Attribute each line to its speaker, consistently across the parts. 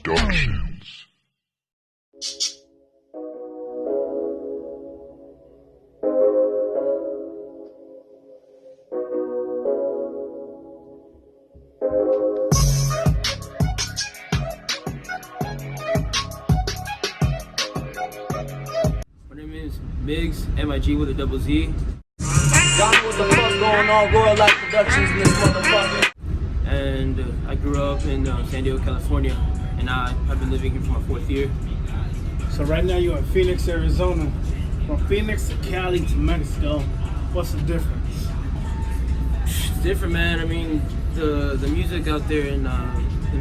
Speaker 1: Productions.
Speaker 2: My name is Migzz, Migzz with a double Z.
Speaker 3: Y'all know what the fuck going on, Royal Life Productions in this motherfucker.
Speaker 2: And I grew up in San Diego, California, and I've been living here for my 4th year.
Speaker 4: So right now you're in Phoenix, Arizona. From Phoenix to Cali to Mexico, what's the difference?
Speaker 2: It's different, man. I mean, the music out there in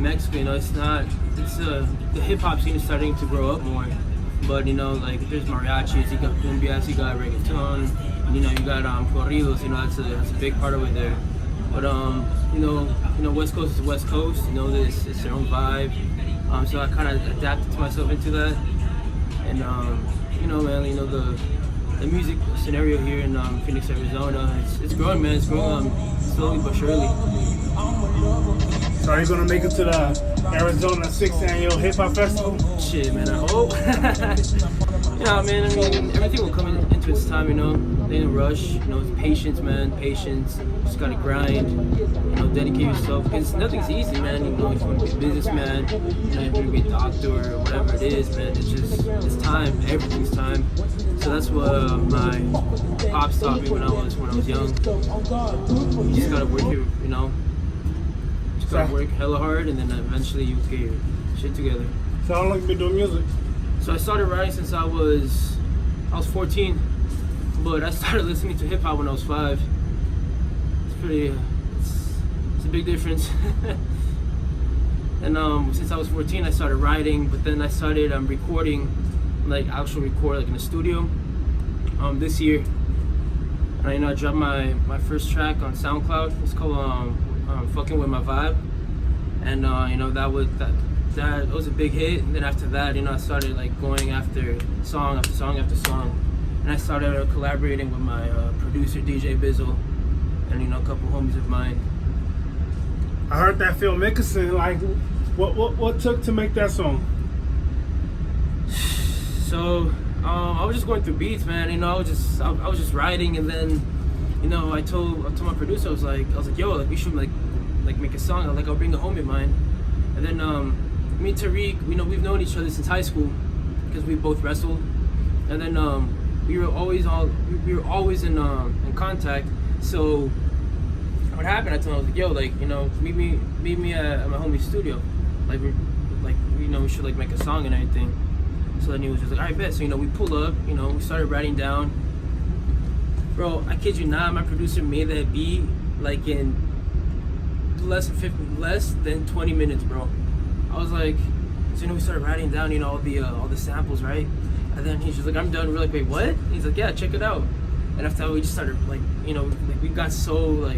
Speaker 2: Mexico, you know, the hip hop scene is starting to grow up more. But you know, like there's mariachis, you got cumbias, you got reggaeton, you know, you got corridos. You know, that's a big part of it there. But you know, West Coast is West Coast. You know, it's their own vibe. So I kind of adapted myself into that. And you know, man, you know the music scenario here in Phoenix, Arizona, it's growing, man. It's growing slowly but surely.
Speaker 4: So are you gonna make it to the Arizona 6th Annual Hip Hop Festival?
Speaker 2: Shit, man, I hope. Yeah, man, I mean, everything will come into its time, you know. They didn't rush, you know, it's patience, man, patience. Just gotta grind, you know, dedicate yourself. Because nothing's easy, man. You know, if you want to be a businessman, you know, if you want to be a doctor or whatever it is, man, it's time. Everything's time. So that's what my pops taught me when I was young. You just gotta work your, you know, just gotta work hella hard, and then eventually you get your shit together.
Speaker 4: So how long you been doing music?
Speaker 2: So I started writing since I was 14, but I started listening to hip hop when I was 5. It's pretty, it's a big difference. And since I was 14, I started writing, but then I started recording, like actual record, like in a studio. This year, and I dropped my first track on SoundCloud. It's called "Fucking With My Vibe," and you know that was a big hit. And then after that, you know, I started like going after song after song after song, and I started collaborating with my producer DJ Bizzle, and you know, a couple homies of mine.
Speaker 4: I heard that Phil Mickelson. Like, what took to make that song?
Speaker 2: So I was just going through beats, man. You know, I was just writing, and then, you know, I told my producer, I was like, yo, like we should like make a song. I'll bring a homie of mine, and then me and Tariq, you know, we've known each other since high school because we both wrestled, and then we were always in contact. So what happened? I told him, I was like, yo, like, you know, meet me at my homie's studio, like you know, we should like make a song and everything. So then he was just like, all right, bet. So, you know, we pull up, you know, we started writing down. Bro, I kid you not, my producer made that beat like in less than 20 minutes, bro. I was like, so, you know, we started writing down, you know, all the samples, right? And then he's just like, I'm done. We're like, wait, what? He's like, yeah, check it out. And after that, we just started like, you know, like we got so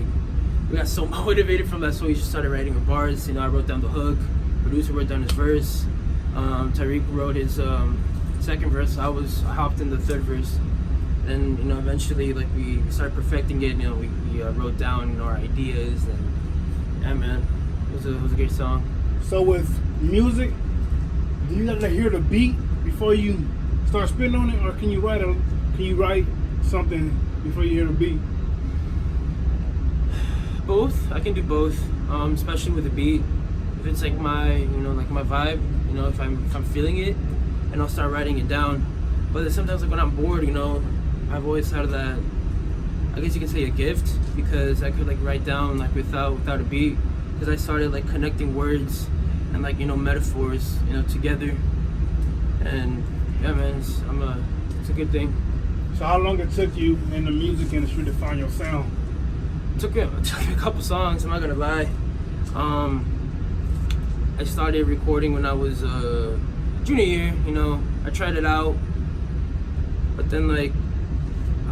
Speaker 2: motivated from that. So we just started writing our bars. You know, I wrote down the hook. Producer wrote down his verse. Tariq wrote his second verse. I hopped in the third verse. Then, you know, eventually, like, we started perfecting it. You know, we wrote down, you know, our ideas, and yeah, man, it was a great song.
Speaker 4: So with music, do you have to hear the beat before you start spitting on it, or can you write something before you hear the beat?
Speaker 2: Both. I can do both, especially with the beat. If it's like my vibe, you know, if I'm feeling it, and I'll start writing it down. But then sometimes, like when I'm bored, you know, I've always had that, I guess you can say, a gift, because I could like write down like without a beat, because I started like connecting words and like, you know, metaphors, you know, together. And yeah, man, it's a good thing.
Speaker 4: So how long it took you in the music industry to find your sound?
Speaker 2: It took me a couple songs, I'm not gonna lie. I started recording when I was junior year, you know. I tried it out, but then like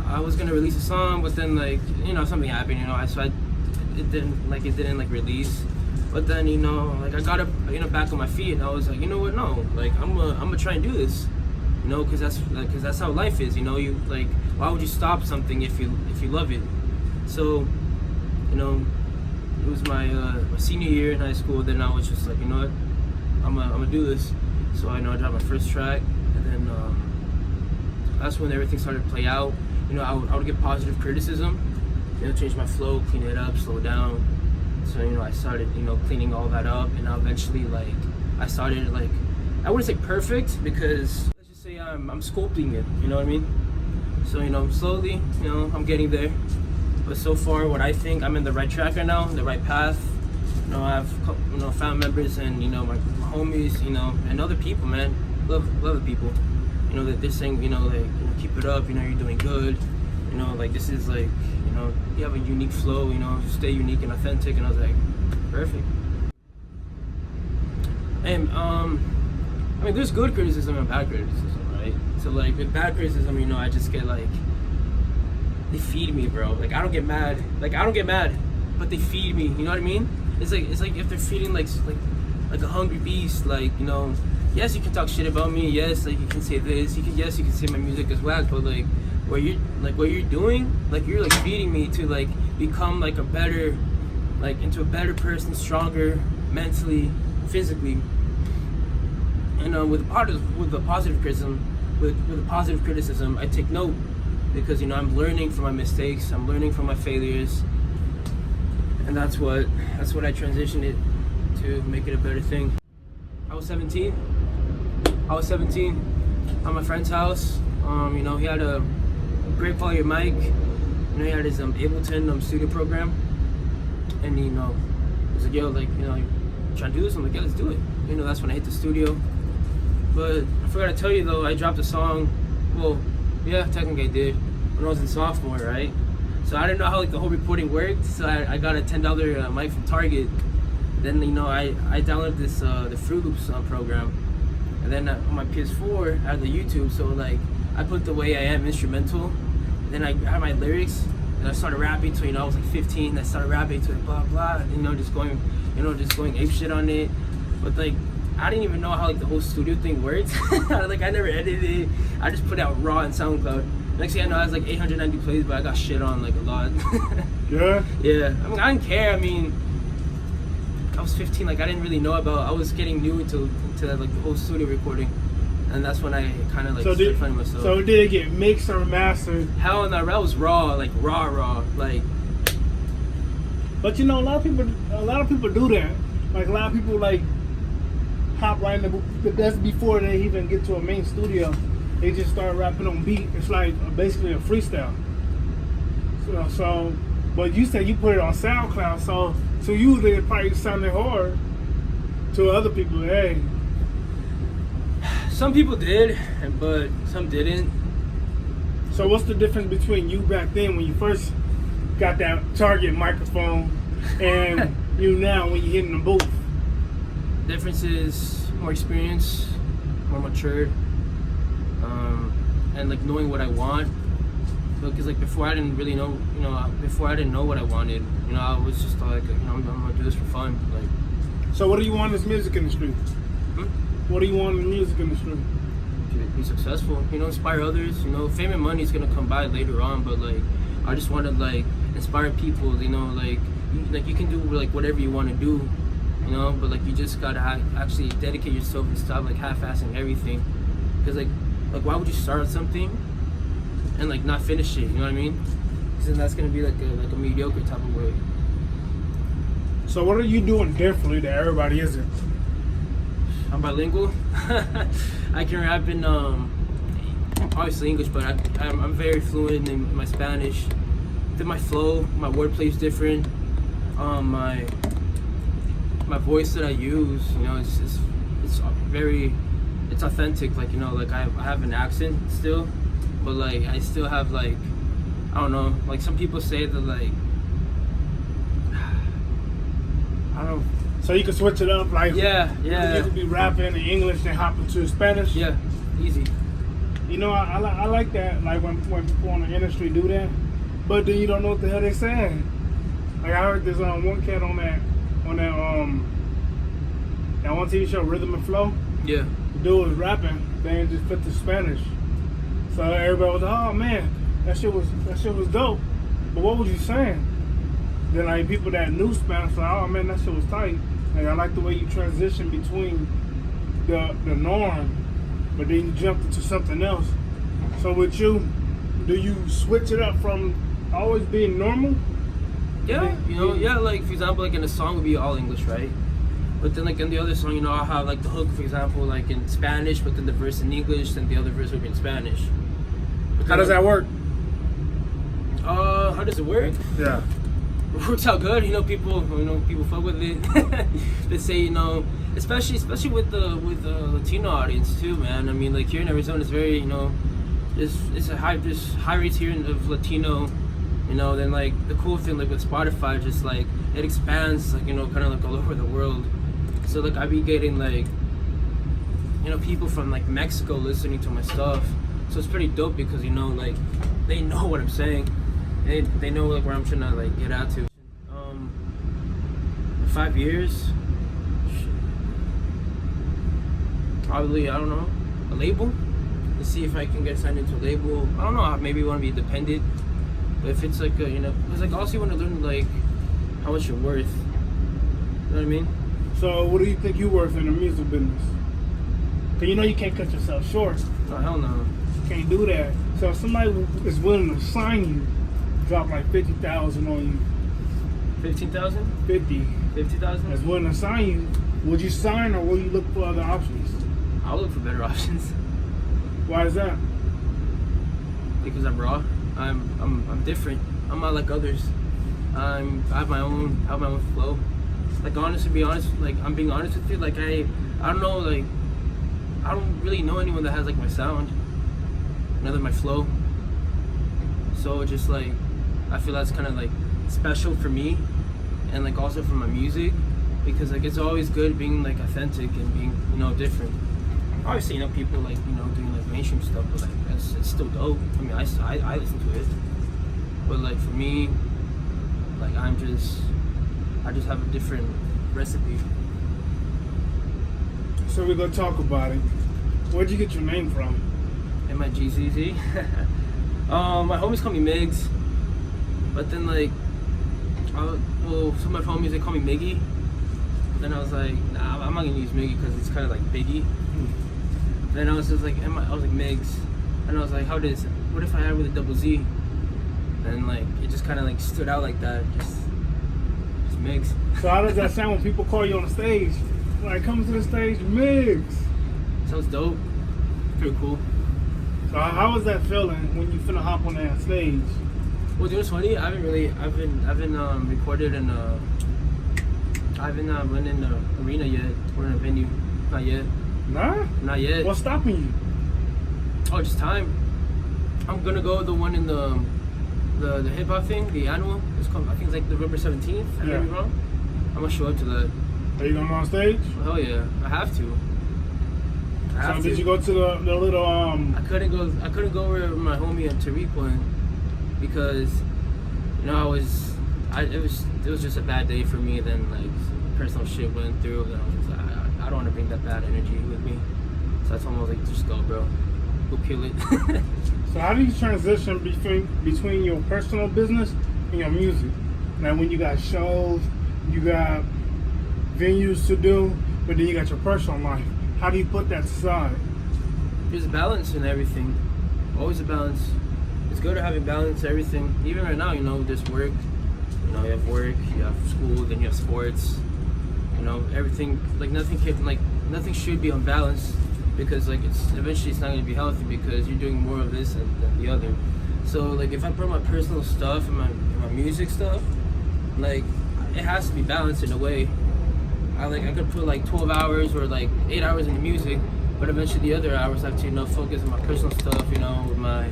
Speaker 2: I was gonna release a song, but then like, you know, something happened, you know. It didn't release. But then, you know, like I got up, you know, back on my feet, and I was like, you know what, no, like I'm gonna try and do this, you know, because that's how life is, you know. You like, why would you stop something if you love it? So, you know, it was my senior year in high school. Then I was just like, you know what, I'm gonna do this. So I know I dropped my first track, and then that's when everything started to play out. You know, I would get positive criticism, you know, change my flow, clean it up, slow down. So, you know, I started, you know, cleaning all that up, and now eventually, like, I started, like, I wouldn't say perfect, because let's just say I'm sculpting it, you know what I mean? So, you know, slowly, you know, I'm getting there. But so far, what I think, I'm in the right track right now, the right path. You know, I have, you know, family members and, you know, my homies, you know, and other people, man. Love the people. You know, that they're saying, you know, like, you know, keep it up, you know, you're doing good. You know, like, this is like, you know, you have a unique flow, you know, stay unique and authentic. And I was like, perfect. And, I mean, there's good criticism and bad criticism, right? So, like, with bad criticism, you know, I just get, like, they feed me, bro. Like, I don't get mad. Like, I don't get mad, but they feed me, you know what I mean? It's like if they're feeding, like a hungry beast, like, you know, yes, you can talk shit about me, yes, like, you can say this, you can say my music is whack, but, like, what you're doing, like, you're, like, feeding me to, like, become, like, a better, like, into a better person, stronger, mentally, physically. And with the positive criticism, I take note, because, you know, I'm learning from my mistakes, I'm learning from my failures, and that's what I transitioned it to make it a better thing. I was 17 at my friend's house. You know, he had a great quality mic. You know, he had his Ableton studio program, and, you know, he was like, yo, like, you know, you trying to do this? I'm like, yeah, let's do it. You know, that's when I hit the studio. But I forgot to tell you, though, I dropped a song. Well, yeah, technically I did, when I was in sophomore, right? So I didn't know how, like, the whole recording worked. So I got a $10 mic from Target. Then, you know, I downloaded this the Fruit Loops program, and then on my PS4 I had the YouTube. So, like, I put The Way I Am instrumental. Then I had my lyrics, and I started rapping to, you know, I was like 15. I started rapping to it, blah blah. You know, just going ape shit on it. But, like, I didn't even know how, like, the whole studio thing works. Like, I never edited it. I just put it out raw on SoundCloud. Next thing I know, I was like 890 plays, but I got shit on, like, a lot.
Speaker 4: Yeah?
Speaker 2: Yeah. I mean, I didn't care. I mean, I was 15. Like, I didn't really know about. I was getting new into like, the whole studio recording, and that's when I kind of, like, started finding myself.
Speaker 4: So did it get mixed or mastered?
Speaker 2: Hell no, that was raw, like raw, like.
Speaker 4: But, you know, a lot of people do that. Like, a lot of people, like, hop right in that's before they even get to a main studio. They just start rapping on beat. It's like basically a freestyle. So, but you said you put it on SoundCloud, so usually it probably sounded hard to other people. Hey,
Speaker 2: some people did, but some didn't.
Speaker 4: So what's the difference between you back then when you first got that Target microphone and you now when you're hitting the booth?
Speaker 2: Difference is more experience, more matured, and, like, knowing what I want. Because, like, before I didn't really know, you know, before I didn't know what I wanted, you know, I was just like, you know, I'm gonna do this for fun, like.
Speaker 4: So what do you want in this music industry? What do you want in the music industry?
Speaker 2: To be successful, you know, inspire others. You know, fame and money is gonna come by later on, but, like, I just want to, like, inspire people. You know, like you can do, like, whatever you want to do. You know, but, like, you just gotta actually dedicate yourself and stop, like, half-assing everything. Because, like, why would you start something and, like, not finish it? You know what I mean? Because then that's gonna be like a mediocre type of way.
Speaker 4: So what are you doing differently that everybody isn't?
Speaker 2: I'm bilingual. I can rap in obviously English, but I'm very fluent in my Spanish. Then my flow, my wordplay is different. My voice that I use, you know, it's authentic. Like, you know, like, I have an accent still, but, like, I still have, like, I don't know, like, some people say that, like, I don't know.
Speaker 4: So you can switch it up, like,
Speaker 2: yeah.
Speaker 4: You could be rapping in English and hop into Spanish.
Speaker 2: Yeah, easy.
Speaker 4: You know, I like that, like, when people in the industry do that, but then you don't know what the hell they're saying. Like, I heard this one cat on that one TV show, Rhythm and Flow.
Speaker 2: Yeah.
Speaker 4: The dude was rapping, then just put the Spanish. So everybody was like, oh man, that shit was dope. But what was you saying? Then, like, people that knew Spanish, like, oh man, that shit was tight. Like, I like the way you transition between the norm, but then you jumped into something else. So with you, do you switch it up from always being normal?
Speaker 2: Yeah, you know, yeah, like for example, like in a song would be all English, right? But then like in the other song, you know, I'll have like the hook, for example, like in Spanish, but then the verse in English, then the other verse would be in Spanish.
Speaker 4: How does that work?
Speaker 2: How does it work?
Speaker 4: Yeah.
Speaker 2: It works out good, you know. People fuck with it. They say, you know, especially with the Latino audience too, man. I mean, like here in Arizona, it's very, you know, there's high rates here of Latino, you know. Then like the cool thing, like with Spotify, just like it expands, like, you know, kind of like all over the world. So like I be getting like, you know, people from like Mexico listening to my stuff. So it's pretty dope because, you know, like they know what I'm saying. They know like where I'm trying to like get out to. 5 years, probably, I don't know, a label. Let's see if I can get signed into a label. I don't know, maybe want to be independent. But if it's like a, you know, because like also you want to learn like how much you're worth. You know what I mean?
Speaker 4: So what do you think you're worth in the music business? Cause you know you can't cut yourself short.
Speaker 2: Oh hell no.
Speaker 4: You can't do that. So if somebody is willing to sign you, drop like 50,000 on you.
Speaker 2: 15,000?
Speaker 4: 50,000 is willing to sign you. Would you sign or will you look for other options?
Speaker 2: I'll look for better options.
Speaker 4: Why is that?
Speaker 2: Because I'm raw. I'm different. I'm not like others. I have my own flow. Like honestly, to be honest, like I'm being honest with you. Like I don't know, like I don't really know anyone that has like my sound, other than my flow. So just like I feel that's kind of like special for me, and like also for my music, because like it's always good being like authentic and being, you know, different. Obviously, you know, people like, you know, doing like mainstream stuff, but like it's still dope. I mean, I listen to it, but like for me, like I just have a different recipe.
Speaker 4: So we're gonna talk about it. Where'd you get your name from?
Speaker 2: Migzz. My homies call me Migzz, but then like, some of my homies, they call me Miggy. Then I was like, nah, I'm not gonna use Miggy because it's kind of like Biggie. Then I was just like, I was like Migzz, and I was like, what if I had with a double Z? And like it just kind of like stood out like that, just Migzz.
Speaker 4: So how does that sound when people call you on the stage? Like, come to the stage, Migzz.
Speaker 2: Sounds dope. Pretty cool.
Speaker 4: So how was that feeling when you finna hop on that stage?
Speaker 2: Well, you know what's funny? I've been recorded in I haven't been in the arena yet, or in a venue. Not yet.
Speaker 4: Nah?
Speaker 2: Not yet.
Speaker 4: What's stopping you?
Speaker 2: Oh, just time. I'm gonna go the one in the hip hop thing, the annual. It's called, I think it's like November 17th. I may be wrong. I'm gonna show up to that.
Speaker 4: Are you going on stage?
Speaker 2: Well, hell yeah, I have to.
Speaker 4: So did you go to the little
Speaker 2: I couldn't go where my homie and Tariq went because, you know, it was just a bad day for me. Then like personal shit went through, and I was just like, I don't want to bring that bad energy with me. So I told him, I was like, just go, bro, go kill it.
Speaker 4: So how do you transition between your personal business and your music? Now when you got shows, you got venues to do, but then you got your personal life. How do you put that aside?
Speaker 2: There's a balance in everything. Always a balance. It's good to have a balance in everything. Even right now, you know, there's work. You know, you have work, you have school, then you have sports. You know, everything, like nothing should be unbalanced, because like eventually it's not going to be healthy because you're doing more of this than the other. So like if I put my personal stuff and my music stuff, like it has to be balanced in a way. I could put like 12 hours or like 8 hours into music, but eventually the other hours I have to, you know, focus on my personal stuff, you know, with my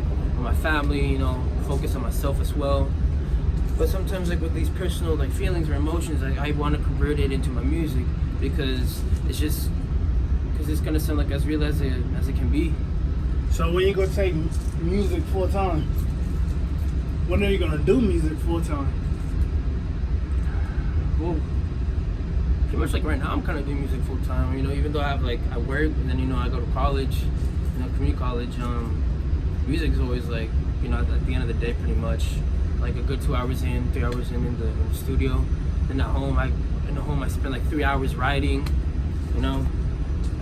Speaker 2: family, you know, focus on myself as well. But sometimes like with these personal like feelings or emotions, I want to convert it into my music because it's gonna sound like as real as it can be.
Speaker 4: So when you gonna take music full time? When are you gonna do music full time?
Speaker 2: Well, pretty much like right now I'm kind of doing music full time. You know, even though I work and then, you know, I go to college, you know, community college. Music is always like, you know, at the end of the day, pretty much like a good 2 hours in, 3 hours in the studio. Then at home, I spend like 3 hours writing. You know,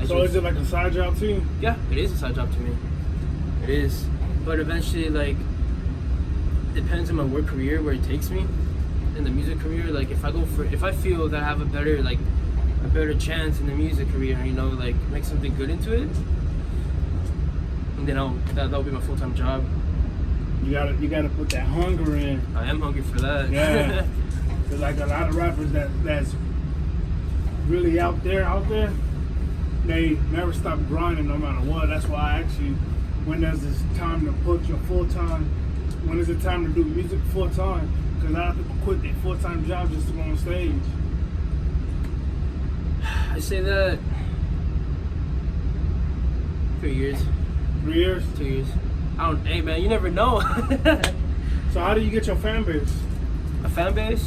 Speaker 4: So is it like a side job to you?
Speaker 2: Yeah, it is a side job to me. It is, but eventually, like, depends on my work career where it takes me. In the music career, like if I feel that I have a better chance in the music career, you know, like make something good into it, and then that'll be my full-time job.
Speaker 4: You gotta put that hunger in.
Speaker 2: I am hungry for that.
Speaker 4: Yeah. Cause like a lot of rappers that's really out there, they never stop grinding no matter what. That's why I asked you, when there's this time to put your full-time, when is it time to do music full-time? Because a lot of people quit their full-time job just to go on stage.
Speaker 2: I say that 3 years.
Speaker 4: 3 years?
Speaker 2: 2 years. Hey man, you never know.
Speaker 4: So how do you get your fan base?
Speaker 2: A fan base?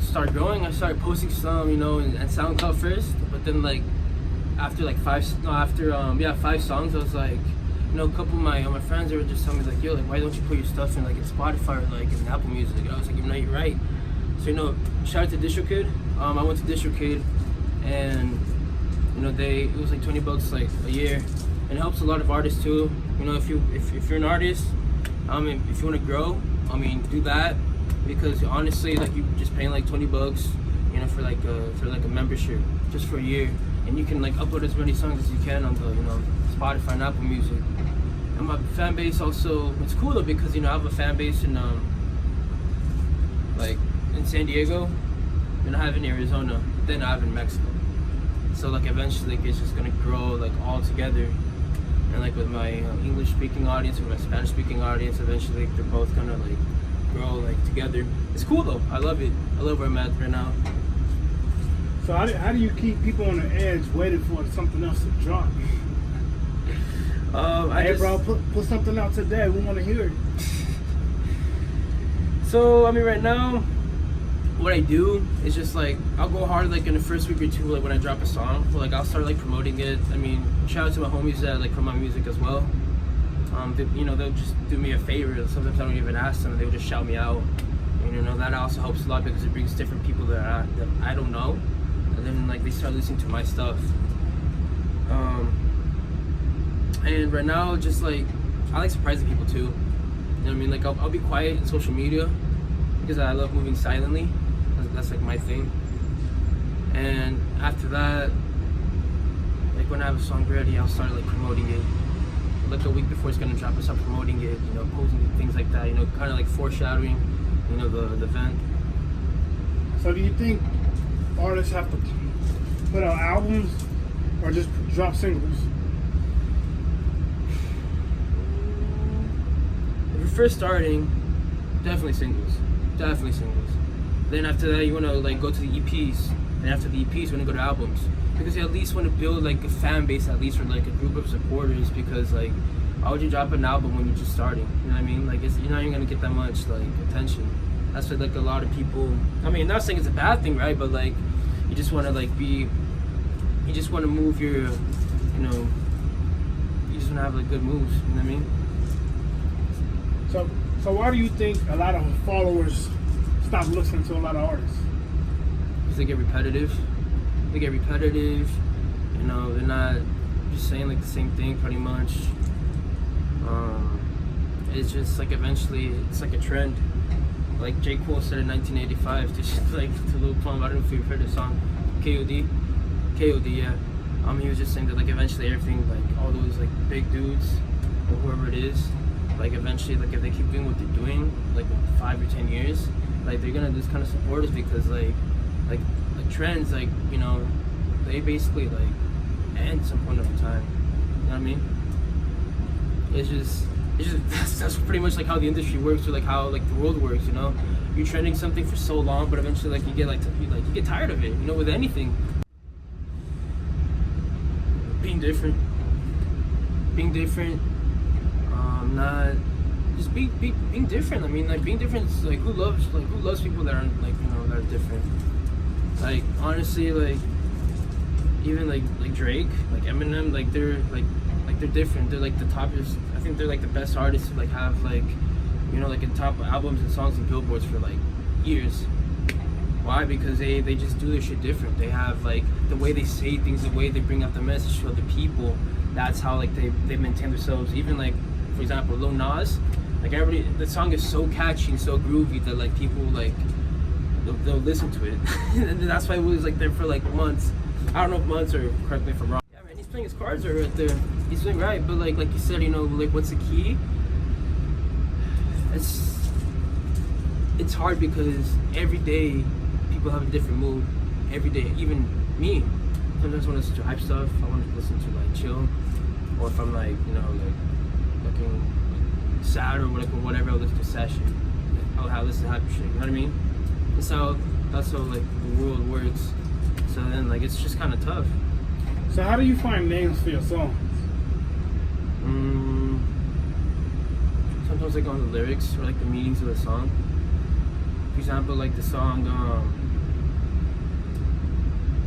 Speaker 2: Start growing. I started posting some, you know, and SoundCloud first, but then like after 5 songs, I was like, you know, a couple of my friends, they were just telling me like, yo, like why don't you put your stuff in like in Spotify or like in Apple Music? And I was like, you know, you're right. So, you know, shout out to DistroKid. I went to DistroKid, and you know, it was like $20 like a year, and it helps a lot of artists too. You know, if you're an artist, if you want to grow, do that, because honestly, like you're just paying like $20, you know, for like a membership just for a year, and you can like upload as many songs as you can on the, you know, Spotify and Apple Music. And my fan base also, it's cool though, because, you know, I have a fan base in like in San Diego, and I have in Arizona, then I have in Mexico. So like eventually like, it's just gonna grow like all together, and like with my English speaking audience or my Spanish speaking audience, eventually like, they're both gonna like grow like together. It's cool though. I love it. I love where I'm at right now.
Speaker 4: So how do you keep people on the edge waiting for something else to drop? Bro, put something out today. We want to hear it.
Speaker 2: So right now, what I do is just like I'll go hard like in the first week or two, like when I drop a song. Like I'll start like promoting it. Shout out to my homies that like promote my music as well. You know, they'll just do me a favor. Sometimes I don't even ask them; they'll just shout me out. And, you know, that also helps a lot because it brings different people that I don't know, and then like they start listening to my stuff. And right now, just like I like surprising people too. You know what I mean? Like I'll be quiet in social media because I love moving silently. That's like my thing. And after that, like when I have a song ready, I'll start like promoting it. Like a week before it's gonna drop, I'll start promoting it. You know, posting things like that. You know, kind of like foreshadowing. You know, the event.
Speaker 4: So do you think artists have to put out albums or just drop singles?
Speaker 2: If you're first starting, definitely singles. Then after that, you want to like go to the EPs. And after the EPs, you want to go to albums, because you at least want to build like a fan base, at least, or like a group of supporters. Because like, why would you drop an album when you're just starting? You know what I mean? Like you're not even gonna get that much like attention. That's what like a lot of people. I'm not saying it's a bad thing, right? But like, you just want to like you just want to move your, you know, you just want to have like good moves. You know what I mean?
Speaker 4: So why do you think a lot of followers stop listening to a lot of artists?
Speaker 2: Because they get repetitive. You know, they're not just saying like the same thing pretty much. It's just like eventually it's like a trend. Like J. Cole said in 1985, just like to Lil Pump. I don't know if you've heard the song KOD, yeah. He was just saying that like eventually everything, like all those like big dudes or whoever it is, like eventually, like if they keep doing what they're doing, like 5 or 10 years, like they're gonna lose kind of supporters, because like trends, like, you know, they basically like end some point of time. You know what I mean? It's just that's pretty much like how the industry works, or like how like the world works. You know, you're trending something for so long, but eventually like you get tired of it. You know, with anything. Being different. Not just being different. Like being different is like who loves people that aren't like, you know, that are different. Like honestly, like even like Drake, like Eminem, like they're different. They're like the toppest. I think they're like the best artists to like have like, you know, like in top albums and songs and billboards for like years. Why? Because they just do their shit different. They have like the way they say things, the way they bring out the message to other people. That's how like they maintain themselves. Even like, for example, Lil Nas, like everybody, the song is so catchy and so groovy that like people like they'll listen to it, and that's why it was like there for like months. I don't know if months, or correct me if I'm wrong. Yeah, man, he's playing his cards right there. He's doing right, but like you said, you know, like what's the key? It's hard because every day people have a different mood. Every day, even me. Sometimes when I listen to hype stuff, I want to listen to like chill, or if I'm like, you know, like looking sad or whatever, I'll listen to sad shit. I'll listen to happy shit. You know what I mean? That's how like the world works. So then like it's just kind of tough.
Speaker 4: So how do you find names for your songs?
Speaker 2: Sometimes I go on the lyrics or like the meanings of the song. For example, like the song,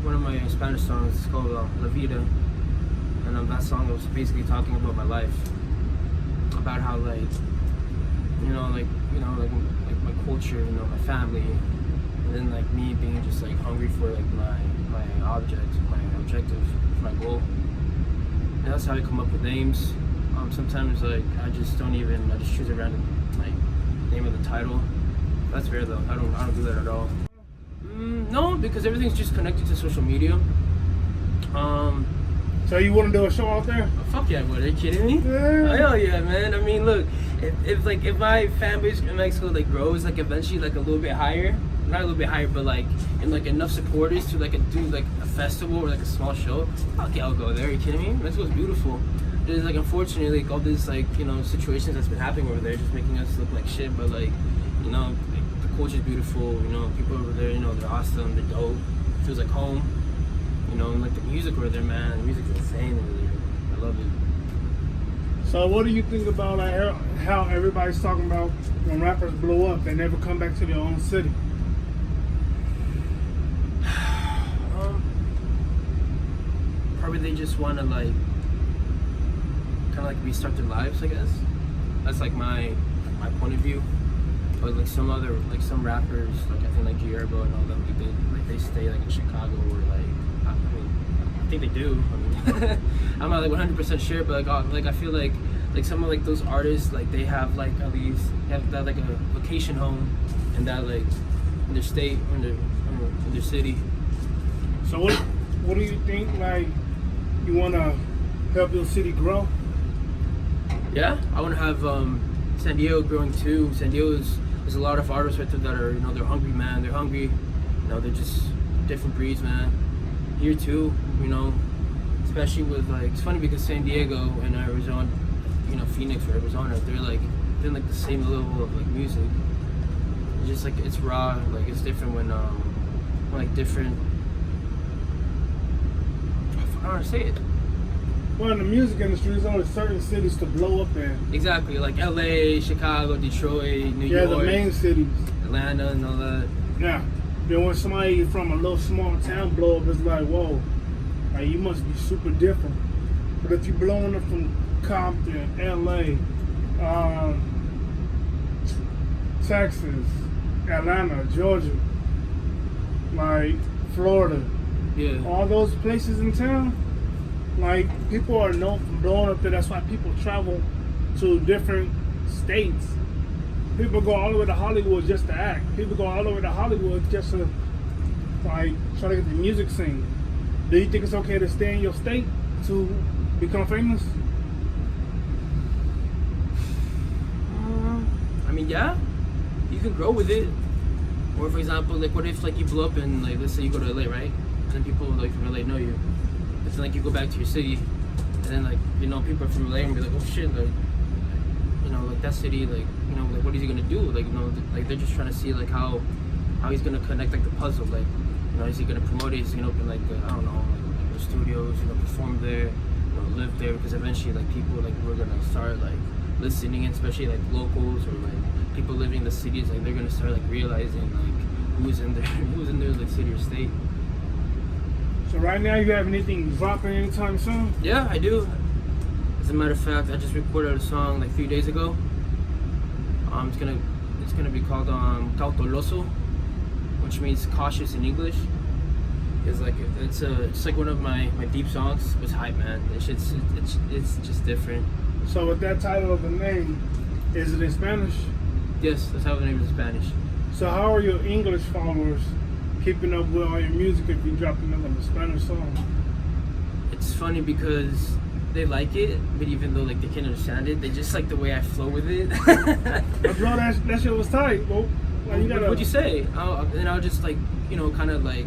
Speaker 2: one of my Spanish songs is called La Vida, and that song was basically talking about my life, about how like like my culture, you know, my family, and then like me being just like hungry for like my objective, my goal. And that's how I come up with names. Sometimes like I just choose a random like name of the title. That's rare though. I don't do that at all. No, because everything's just connected to social media.
Speaker 4: So you want to do a show out there?
Speaker 2: Fuck yeah, what? Are you kidding me?
Speaker 4: Yeah.
Speaker 2: Hell yeah, man. I mean, look, if my fan base in Mexico like grows like eventually like a little bit higher, not a little bit higher, but like and like enough supporters to like do like a festival or like a small show, fuck yeah, I'll go there. Are you kidding me? Mexico's beautiful. There's like unfortunately like all these like situations that's been happening over there just making us look like shit, but like like, the culture's beautiful. People over there, they're awesome, they're dope. It feels like home. And like the music over there, man, the music's insane over there. I love it.
Speaker 4: So what do you think about like, how everybody's talking about when rappers blow up, they never come back to their own city?
Speaker 2: Probably they just want to like kind of like restart their lives, I guess. That's like my point of view. But like some rappers, like I think like Gierbo and all them, like they stay like in Chicago or like I think they do. I mean, I'm not like 100% sure, but like I feel like some of like those artists, like they have like at least have that like a vacation home and that like in their state or in their city.
Speaker 4: So what do you think? Like you want to help your city grow?
Speaker 2: Yeah, I want to have San Diego growing too. San Diego's there's a lot of artists right there that are they're hungry, man. They're hungry. They're just different breeds, man. Here too, especially with like it's funny because San Diego and Arizona, Phoenix or Arizona, they're like the same level of like music. It's just like it's raw, like it's different when like different. I don't know how to say it.
Speaker 4: Well, in the music industry, there's only certain cities to blow up in. Exactly,
Speaker 2: like LA, Chicago, Detroit, New York.
Speaker 4: Yeah, the main cities.
Speaker 2: Atlanta and all that.
Speaker 4: Yeah. Then when somebody from a little small town blow up, it's like, whoa, like you must be super different. But if you're blowing up from Compton, LA, Texas, Atlanta, Georgia, like Florida,
Speaker 2: yeah,
Speaker 4: all those places in town, like people are known for blowing up there. That's why people travel to different states. People go all the way to Hollywood just to act. People go all the way to Hollywood just to like try to get the music scene. Do you think it's okay to stay in your state to become famous?
Speaker 2: I mean, yeah, you can grow with it. Or for example, like what if like you blow up and like let's say you go to LA, right? And then people like from LA know you. But then like you go back to your city, and then like people are from LA and be like, oh shit, like like that city, like like what is he gonna do? Like like they're just trying to see like how he's gonna connect like the puzzle. Like is he gonna promote it? Is he gonna open like I don't know, like the studios, perform there, live there? Because eventually like people like we're gonna start like listening, especially like locals or like people living in the cities. Like they're gonna start like realizing like who's in their like city or state.
Speaker 4: So right now you have anything dropping anytime soon?
Speaker 2: Yeah, I do. As a matter of fact, I just recorded a song like 3 days ago. It's gonna be called Cauteloso. which means cautious in English. It's like it's like one of my deep songs. It's hype, man. It's just different.
Speaker 4: So with that title of the name, is it in Spanish?
Speaker 2: Yes, that's how the name is in Spanish.
Speaker 4: So how are your English followers keeping up with all your music if you're dropping them on the Spanish song?
Speaker 2: It's funny because they like it, but even though like they can't understand it, they just like the way I flow with it.
Speaker 4: But bro, that shit was tight, bro. Like,
Speaker 2: What'd you say? And I'll just like, kind of like,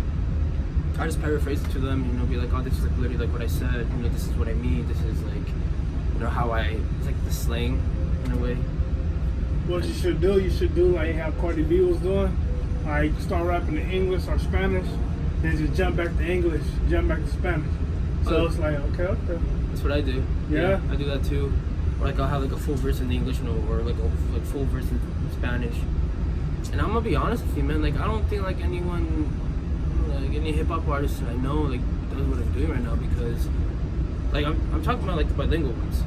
Speaker 2: I just paraphrase it to them, be like, oh, this is like literally like what I said, this is what I mean, this is like, how it's like the slang in a way.
Speaker 4: What you should do like how Cardi B was doing. Like start rapping in English or Spanish, then just jump back to English, jump back to Spanish. So it's like, okay.
Speaker 2: That's what I do.
Speaker 4: Yeah?
Speaker 2: I do that too. Or like I'll have like a full verse in English, or like a full verse in Spanish. And I'm gonna be honest with you, man. Like I don't think like anyone, like any hip hop artist that I know, like does what I'm doing right now, because like I'm talking about like the bilingual ones.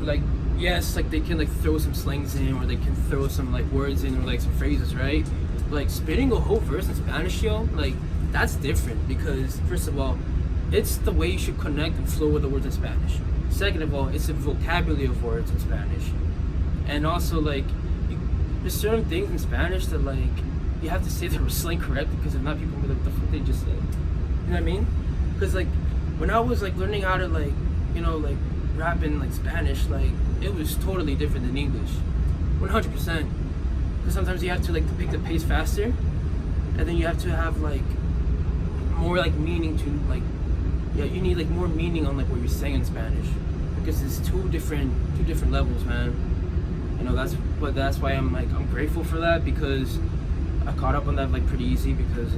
Speaker 2: Like yes, like they can like throw some slangs in, or they can throw some like words in, or like some phrases, right? But, like spitting a whole verse in Spanish, like that's different, because first of all, it's the way you should connect and flow with the words in Spanish. Second of all, it's the vocabulary of words in Spanish. And also, like, there's certain things in Spanish that, like, you have to say the slang correctly, because if not, people will be like, what the fuck they just said? You know what I mean? Because, like, when I was, like, learning how to, like, like, rap in, like, Spanish, like, it was totally different than English. 100%. Because sometimes you have to, like, pick the pace faster, and then you have to have, like, more, like, meaning to, like, you need like more meaning on like what you're saying in Spanish, because it's two different levels, man. That's why I'm grateful for that, because I caught up on that like pretty easy, because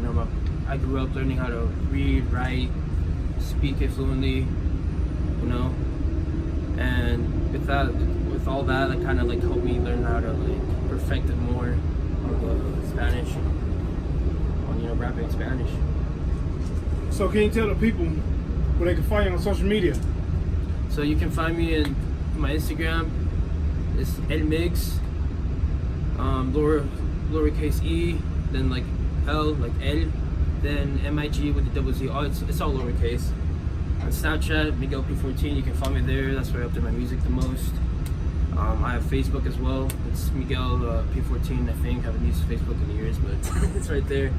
Speaker 2: I grew up learning how to read, write, speak it fluently, and with all that, it kind of like helped me learn how to like perfect it more on the Spanish, on rapping in Spanish.
Speaker 4: So can you tell the people where they can find you on social media?
Speaker 2: So you can find me in my Instagram. It's Migzz, lowercase e, then like L, like L, then Migz with the double Z. It's all lowercase. On Snapchat, Miguel P14. You can find me there. That's where I update my music the most. I have Facebook as well. It's Miguel P14. I think I haven't used Facebook in years, but it's right there.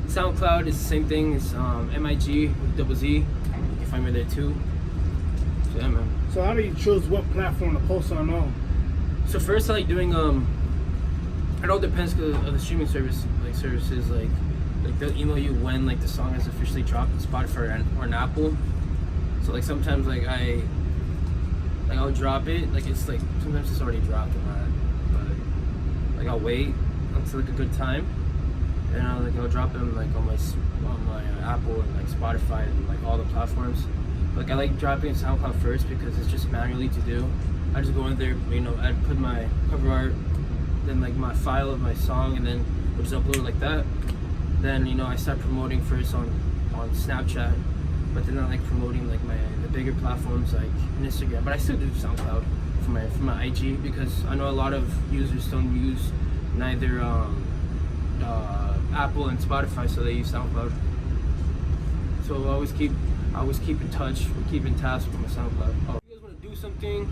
Speaker 2: SoundCloud is the same thing. It's Migz with double Z. You can find me there too. So yeah, man.
Speaker 4: So how do you choose what platform to post on?
Speaker 2: So first, I like doing it all depends of the streaming services. Like they'll email you when like the song is officially dropped on Spotify or an Apple. So like sometimes like I'll drop it. Like it's like sometimes it's already dropped or not, but like I'll wait until like a good time. And I'll drop them like on my Apple and like Spotify and like all the platforms. Like I like dropping SoundCloud first, because it's just manually to do. I just go in there, I put my cover art, then like my file of my song, and then we'll just upload it like that. Then I start promoting first on Snapchat, but then I like promoting like the bigger platforms like Instagram. But I still do SoundCloud for my IG, because I know a lot of users don't use neither Apple and Spotify, so they use SoundCloud. So I always keep in touch, or keep in task with my SoundCloud. If you guys want to do something,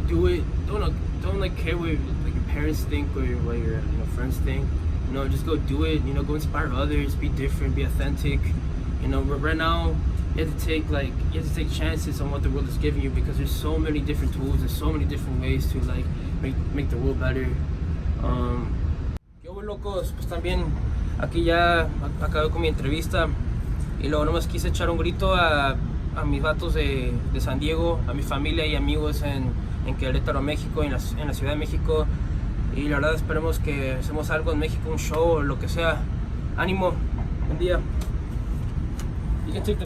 Speaker 2: do it. Don't like care what like your parents think or what your friends think. Just go do it. Go inspire others. Be different. Be authentic. Right now you have to take chances on what the world is giving you, because there's so many different tools and so many different ways to like make the world better. Yo, locos, pues también aquí ya acabé con mi entrevista, y luego nomás quise echar un grito a mis vatos de San Diego, a mi familia y amigos en Querétaro, México, en la Ciudad de México, y la verdad esperemos que hacemos algo en México, un show o lo que sea. Ánimo, buen día. You can take the